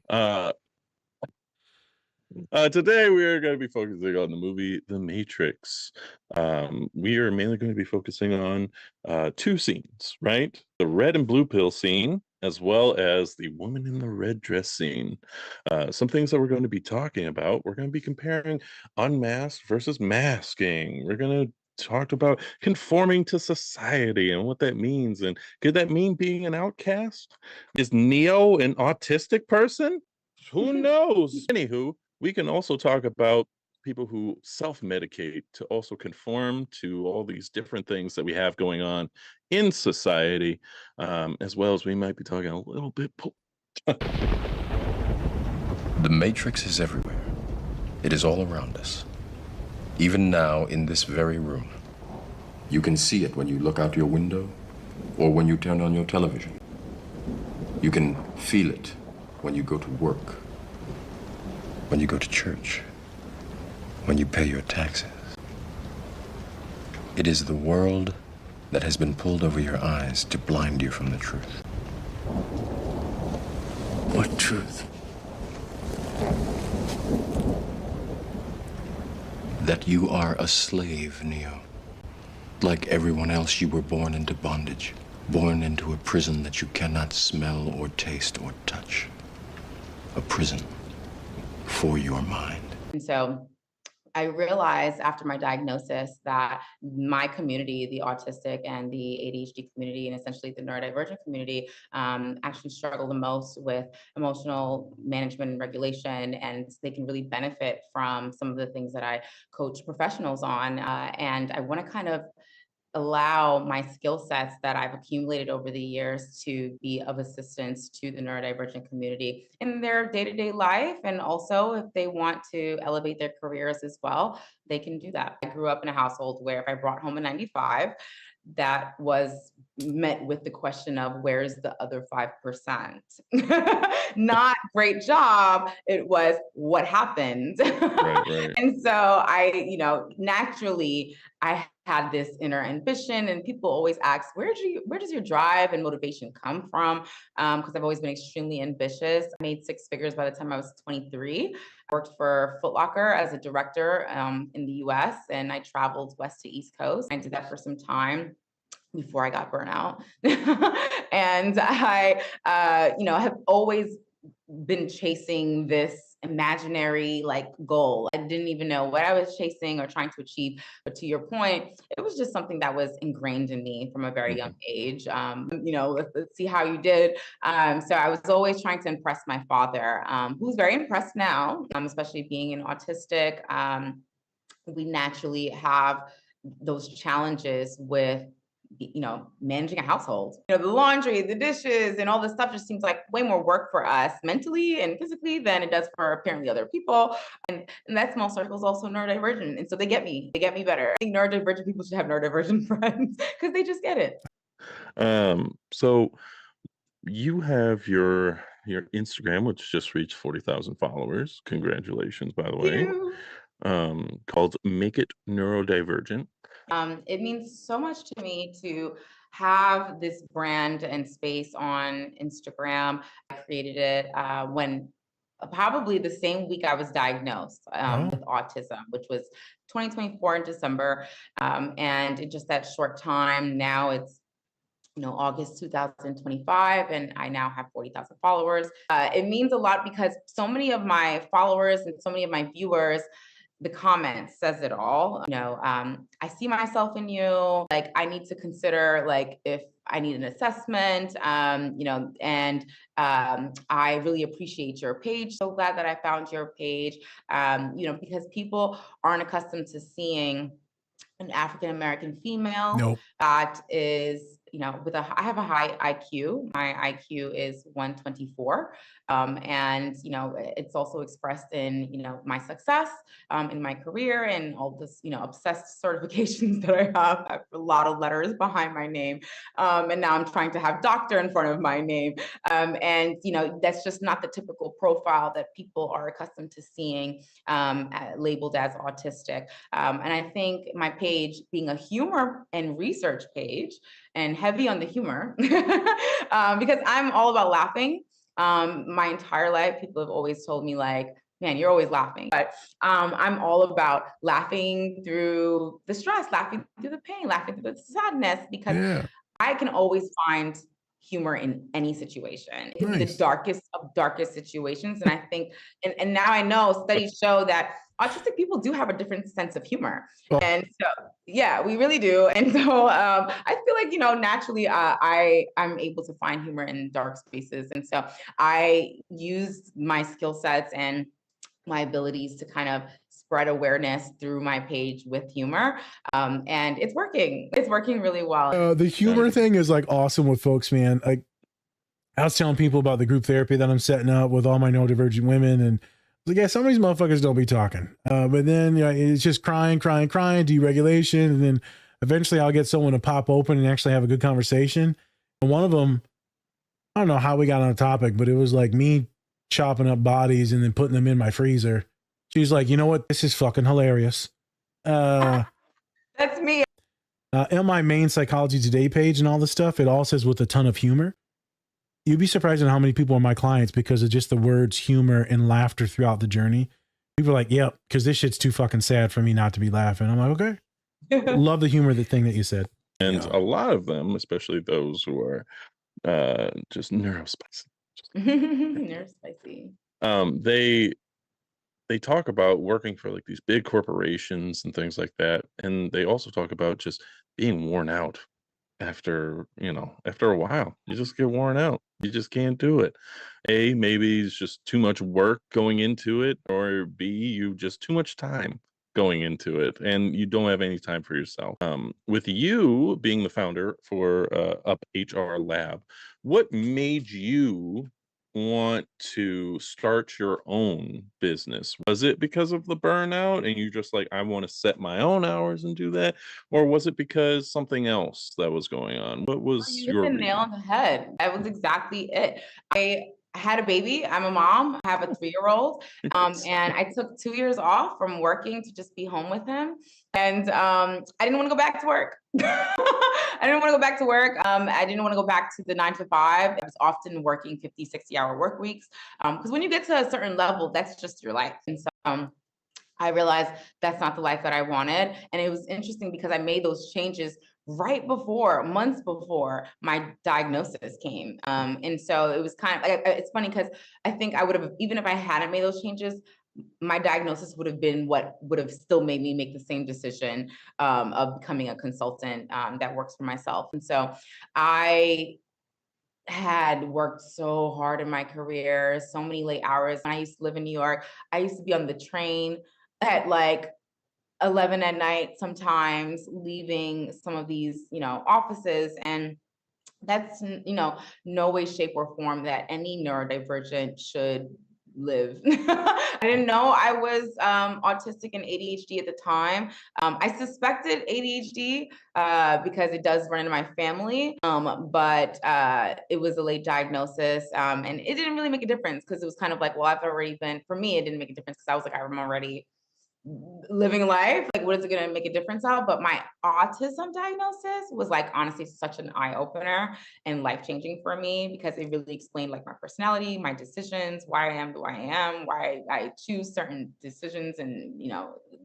Uh, Today we are going to be focusing on the movie The Matrix. We are mainly going to be focusing on two scenes, right? The red and blue pill scene, as well as the woman in the red dress scene. Some things that we're going to be talking about. We're going to be comparing unmasked versus masking. We're going to talk about conforming to society and what that means. And could that mean being an outcast? Is Neo an autistic person? Who knows? Anywho, we can also talk about people who self-medicate to also conform to all these different things that we have going on in society, as well as we might be talking a little bit. The Matrix is everywhere. It is all around us. Even now, in this very room. You can see it when you look out your window or when you turn on your television. You can feel it when you go to work, when you go to church, when you pay your taxes. It is the world that has been pulled over your eyes to blind you from the truth. What truth? That you are a slave, Neo. Like everyone else, you were born into bondage, born into a prison that you cannot smell or taste or touch. A prison for your mind. And so I realized after my diagnosis that my community, the autistic and the ADHD community, and essentially the neurodivergent community, actually struggle the most with emotional management and regulation, and they can really benefit from some of the things that I coach professionals on. And I want to kind of allow my skill sets that I've accumulated over the years to be of assistance to the neurodivergent community in their day-to-day life. And also, if they want to elevate their careers as well, they can do that. I grew up in a household where if I brought home a 95, that was met with the question of where's the other 5%? Not great job. It was what happened. Right. And so I, naturally I had this inner ambition, and people always ask, where does your drive and motivation come from? Because I've always been extremely ambitious. I made six figures by the time I was 23. I worked for Foot Locker as a director in the US, and I traveled west to east coast. I did that for some time before I got burnout. And I, have always been chasing this imaginary goal. I didn't even know what I was chasing or trying to achieve. But to your point, it was just something that was ingrained in me from a very young age. Let's see how you did. So I was always trying to impress my father, who's very impressed now, especially being an autistic. We naturally have those challenges with managing a household. The laundry, the dishes, and all this stuff just seems like way more work for us mentally and physically than it does for apparently other people. And that small circle is also neurodivergent. And so they get me better. I think neurodivergent people should have neurodivergent friends because they just get it. So you have your Instagram, which just reached 40,000 followers. Congratulations, by the way. Called Make It Neurodivergent. It means so much to me to have this brand and space on Instagram. I created it when probably the same week I was diagnosed with autism, which was 2024 in December. And in just that short time, now it's August 2025, and I now have 40,000 followers. It means a lot because so many of my followers and so many of my viewers, the comments says it all. I see myself in you. I need to consider if I need an assessment, and I really appreciate your page. So glad that I found your page, because people aren't accustomed to seeing an African-American female that is, I have a high IQ. My IQ is 124. And, it's also expressed in, my success in my career and all this, obsessed certifications that I have. I have a lot of letters behind my name. And now I'm trying to have doctor in front of my name. And, that's just not the typical profile that people are accustomed to seeing labeled as autistic. And I think my page being a humor and research page and heavy on the humor, because I'm all about laughing. My entire life, people have always told me like, man, you're always laughing. But I'm all about laughing through the stress, laughing through the pain, laughing through the sadness, because I can always find humor in any situation. It can be the darkest of darkest situations. And I think, and now I know studies show that autistic people do have a different sense of humor. And so, yeah, we really do. And so I feel like, naturally I'm able to find humor in dark spaces. And so I use my skill sets and my abilities to kind of spread awareness through my page with humor. And it's working. It's working really well. The humor thing is like awesome with folks, man. Like I was telling people about the group therapy that I'm setting up with all my neurodivergent women, and like, yeah, some of these motherfuckers don't be talking. But then it's just crying, deregulation, and then eventually I'll get someone to pop open and actually have a good conversation. And one of them, I don't know how we got on the topic, but it was like me chopping up bodies and then putting them in my freezer. She's like, you know what? This is fucking hilarious. That's me. On my main Psychology Today page and all this stuff, it all says with a ton of humor. You'd be surprised at how many people are my clients because of just the words humor and laughter throughout the journey. People are like, yep, because this shit's too fucking sad for me not to be laughing. I'm like, okay. Love the humor, the thing that you said. And a lot of them, especially those who are just neurospicy. Neurospicy. They talk about working for like these big corporations and things like that. And they also talk about just being worn out after a while. You just get worn out. You just can't do it. A, maybe it's just too much work going into it, or B, you just too much time going into it and you don't have any time for yourself. With you being the founder for Up HR Lab, what made you want to start your own business? Was it because of the burnout and you just like, I want to set my own hours and do that? Or was it because something else that was going on? What was you your hit the nail on the head? That was exactly it. I had a baby. I'm a mom. I have a 3-year-old. And I took 2 years off from working to just be home with him. And I didn't want to go back to work. I didn't want to go back to work. I didn't want to go back to the 9 to 5. I was often working 50, 60-hour work weeks. Because when you get to a certain level, that's just your life. And so I realized that's not the life that I wanted. And it was interesting because I made those changes months before my diagnosis came. And so it was kind of, it's funny because I think I would have, even if I hadn't made those changes, my diagnosis would have been what would have still made me make the same decision of becoming a consultant that works for myself. And so I had worked so hard in my career, so many late hours. When I used to live in New York, I used to be on the train at like 11 at night, sometimes leaving some of these, offices. And that's, no way, shape, or form that any neurodivergent should live. I didn't know I was autistic and ADHD at the time. I suspected ADHD because it does run in my family, but it was a late diagnosis, and it didn't really make a difference because it was kind of like, well, I've already been, for me, it didn't make a difference because I was like, I'm already living life. Like, what is it going to make a difference out? But my autism diagnosis was like, honestly, such an eye opener and life changing for me because it really explained like my personality, my decisions, why I am who I am, why I choose certain decisions, and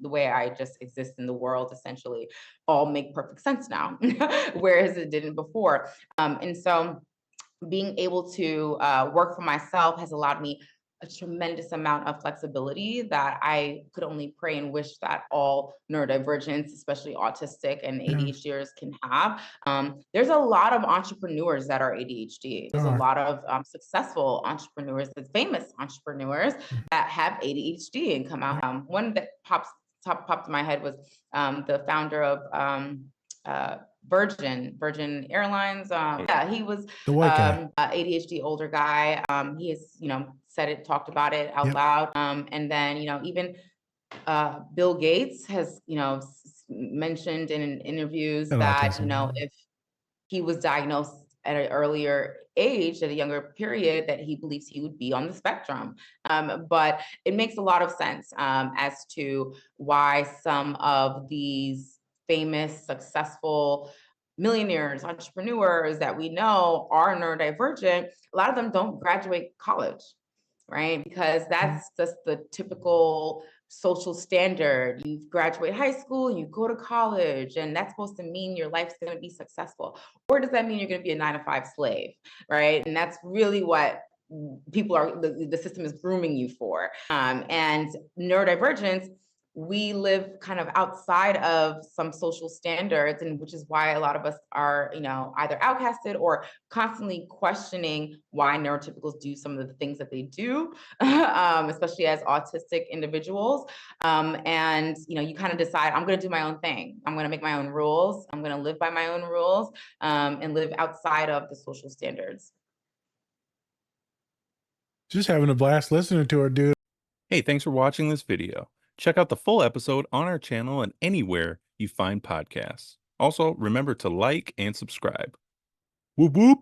the way I just exist in the world essentially all make perfect sense now, whereas it didn't before. And so being able to work for myself has allowed me a tremendous amount of flexibility that I could only pray and wish that all neurodivergents, especially autistic and ADHDers, can have. There's a lot of entrepreneurs that are ADHD. There's a lot of successful entrepreneurs, famous entrepreneurs that have ADHD and come out. One that popped in my head was the founder of Virgin Airlines. He was the white guy. ADHD older guy. He has, talked about it out loud. And then, even Bill Gates has, mentioned in interviews that, if he was diagnosed at an earlier age, at a younger period, that he believes he would be on the spectrum. But it makes a lot of sense as to why some of these famous, successful millionaires, entrepreneurs that we know are neurodivergent, a lot of them don't graduate college, right? Because that's just the typical social standard. You graduate high school, you go to college, and that's supposed to mean your life's going to be successful. Or does that mean you're going to be a 9-to-5 slave, right? And that's really what people are, the system is grooming you for. And neurodivergence, we live kind of outside of some social standards, and which is why a lot of us are, either outcasted or constantly questioning why neurotypicals do some of the things that they do, especially as autistic individuals. And you kind of decide, I'm going to do my own thing. I'm going to make my own rules. I'm going to live by my own rules, and live outside of the social standards. Just having a blast listening to her, dude. Hey, thanks for watching this video. Check out the full episode on our channel and anywhere you find podcasts. Also, remember to like and subscribe. Whoop whoop.